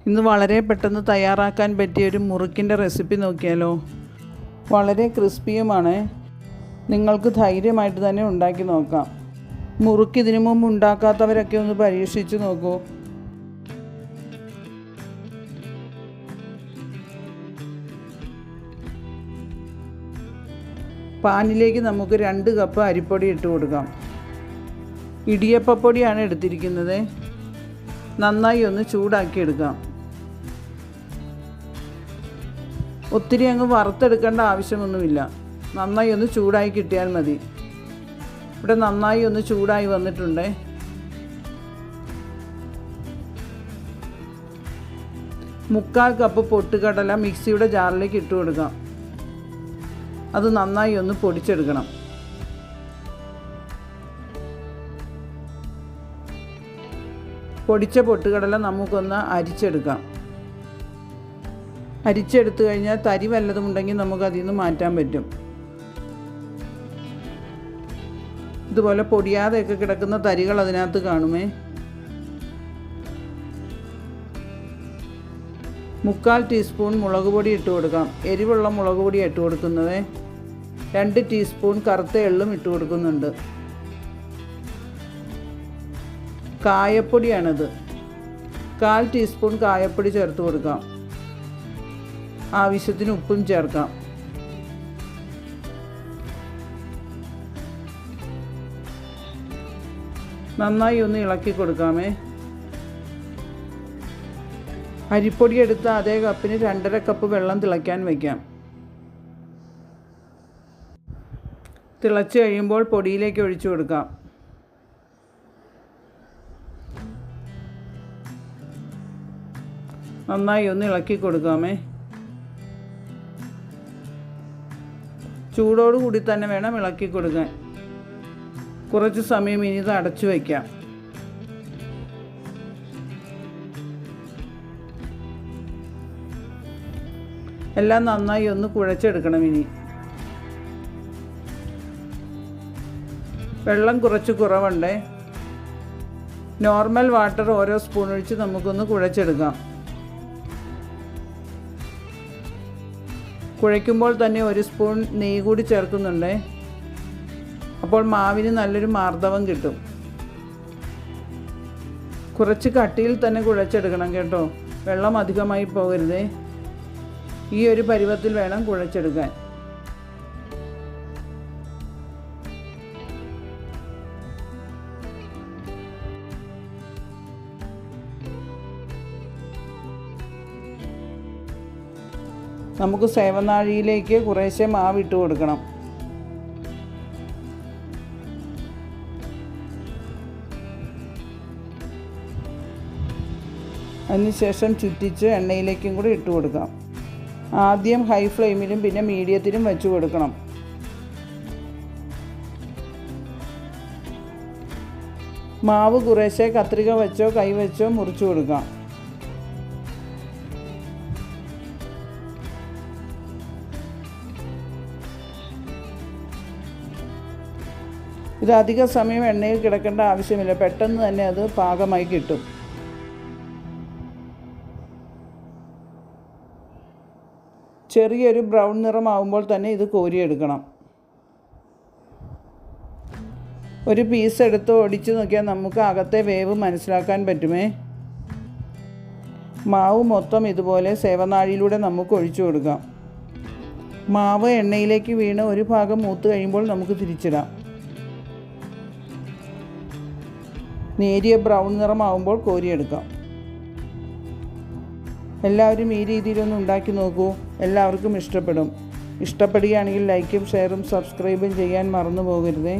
ഇന്ന് വളരെ പെട്ടെന്ന് തയ്യാറാക്കാൻ പറ്റിയ ഒരു മുറുക്കിൻ്റെ റെസിപ്പി നോക്കിയാലോ. വളരെ ക്രിസ്പിയുമാണ്. നിങ്ങൾക്ക് ധൈര്യമായിട്ട് തന്നെ ഉണ്ടാക്കി നോക്കാം. മുറുക്ക് ഇതിനു മുമ്പ് ഉണ്ടാക്കാത്തവരൊക്കെ ഒന്ന് പരീക്ഷിച്ച് നോക്കൂ. പാനിലേക്ക് നമുക്ക് 2 കപ്പ് അരിപ്പൊടി ഇട്ട് കൊടുക്കാം. ഇടിയപ്പപ്പൊടിയാണ് എടുത്തിരിക്കുന്നത്. നന്നായി ഒന്ന് ചൂടാക്കി എടുക്കാം. ഒത്തിരി അങ്ങ് വറുത്തെടുക്കേണ്ട ആവശ്യമൊന്നുമില്ല. നന്നായി ഒന്ന് ചൂടായി കിട്ടിയാൽ മതി. ഇവിടെ നന്നായി ഒന്ന് ചൂടായി വന്നിട്ടുണ്ട്. മുക്കാൽ കപ്പ് പൊട്ടുകടല മിക്സിയുടെ ജാറിലേക്ക് ഇട്ട് കൊടുക്കാം. അത് നന്നായി ഒന്ന് പൊടിച്ചെടുക്കണം. പൊടിച്ച പൊട്ടുകടല നമുക്കൊന്ന് അരിച്ചെടുക്കാം. അരിച്ചെടുത്തു കഴിഞ്ഞാൽ തരി വല്ലതും ഉണ്ടെങ്കിൽ നമുക്കതിൽ നിന്ന് മാറ്റാൻ പറ്റും. ഇതുപോലെ പൊടിയാതെയൊക്കെ കിടക്കുന്ന തരികൾ അതിനകത്ത് കാണുമേ. മുക്കാൽ ടീസ്പൂൺ മുളക് പൊടി ഇട്ട് കൊടുക്കാം. എരിവുള്ള മുളക് പൊടി ഇട്ട് കൊടുക്കുന്നത്. 2 ടീസ്പൂൺ കറുത്ത എള്ളും ഇട്ട് കൊടുക്കുന്നുണ്ട്. കായപ്പൊടിയാണിത്. 1/4 ടീസ്പൂൺ കായപ്പൊടി ചേർത്ത് കൊടുക്കാം. ആവശ്യത്തിന് ഉപ്പും ചേർക്കാം. നന്നായി ഒന്ന് ഇളക്കി കൊടുക്കാമേ. അരിപ്പൊടി എടുത്ത അതേ കപ്പിന് 2.5 കപ്പ് വെള്ളം തിളയ്ക്കാൻ വയ്ക്കാം. തിളച്ച് കഴിയുമ്പോൾ പൊടിയിലേക്ക് ഒഴിച്ചു കൊടുക്കാം. നന്നായി ഒന്ന് ഇളക്കി കൊടുക്കാമേ. ചൂടോടുകൂടി തന്നെ വേണം ഇളക്കി കൊടുക്കാൻ. കുറച്ച് സമയം ഇനി ഇത് അടച്ചു വയ്ക്കാം. എല്ലാം നന്നായി ഒന്ന് കുഴച്ചെടുക്കണം. ഇനി വെള്ളം കുറച്ച് കുറവുണ്ട്. നോർമൽ വാട്ടർ ഓരോ സ്പൂൺ ഒഴിച്ച് നമുക്കൊന്ന് കുഴച്ചെടുക്കാം. കുഴയ്ക്കുമ്പോൾ തന്നെ 1 സ്പൂൺ നെയ്യ് കൂടി ചേർക്കുന്നുണ്ട്. അപ്പോൾ മാവിന് നല്ലൊരു മാർദ്ദവം കിട്ടും. കുറച്ച് കട്ടിയിൽ തന്നെ കുഴച്ചെടുക്കണം കേട്ടോ. വെള്ളം അധികമായി പോകരുതേ. ഈ ഒരു പരുവത്തിൽ വേണം കുഴച്ചെടുക്കാൻ. നമുക്ക് സേവനാഴിയിലേക്ക് കുറേശ്ശെ മാവ് ഇട്ട് കൊടുക്കണം. അതിനുശേഷം ചുറ്റിച്ച് എണ്ണയിലേക്കും കൂടി ഇട്ട് കൊടുക്കാം. ആദ്യം ഹൈ ഫ്ലെയിമിലും പിന്നെ മീഡിയത്തിലും വെച്ച് കൊടുക്കണം. മാവ് കുറേശ്ശെ കത്രിക വെച്ചോ കൈ വെച്ചോ മുറിച്ചു കൊടുക്കാം. ഇത് അധിക സമയം എണ്ണയിൽ കിടക്കേണ്ട ആവശ്യമില്ല. പെട്ടെന്ന് തന്നെ അത് പാകമായി കിട്ടും. ചെറിയൊരു ബ്രൗൺ നിറമാവുമ്പോൾ തന്നെ ഇത് കോരിയെടുക്കണം. ഒരു പീസ് എടുത്ത് ഒടിച്ച് നോക്കിയാൽ നമുക്ക് അകത്തെ വേവ് മനസ്സിലാക്കാൻ പറ്റുമേ. മാവ് മൊത്തം ഇതുപോലെ സേവനാഴിയിലൂടെ നമുക്ക് ഒഴിച്ചു കൊടുക്കാം. മാവ് എണ്ണയിലേക്ക് വീണ് ഒരു ഭാഗം മൂത്ത് കഴിയുമ്പോൾ നമുക്ക് തിരിച്ചിടാം. നേരിയ ബ്രൗൺ നിറമാവുമ്പോൾ കോരിയെടുക്കാം. എല്ലാവരും ഈ രീതിയിലൊന്ന് ഉണ്ടാക്കി നോക്കൂ. എല്ലാവർക്കും ഇഷ്ടപ്പെടും. ഇഷ്ടപ്പെടുകയാണെങ്കിൽ ലൈക്കും ഷെയറും സബ്സ്ക്രൈബും ചെയ്യാൻ മറന്നു പോകരുതേ.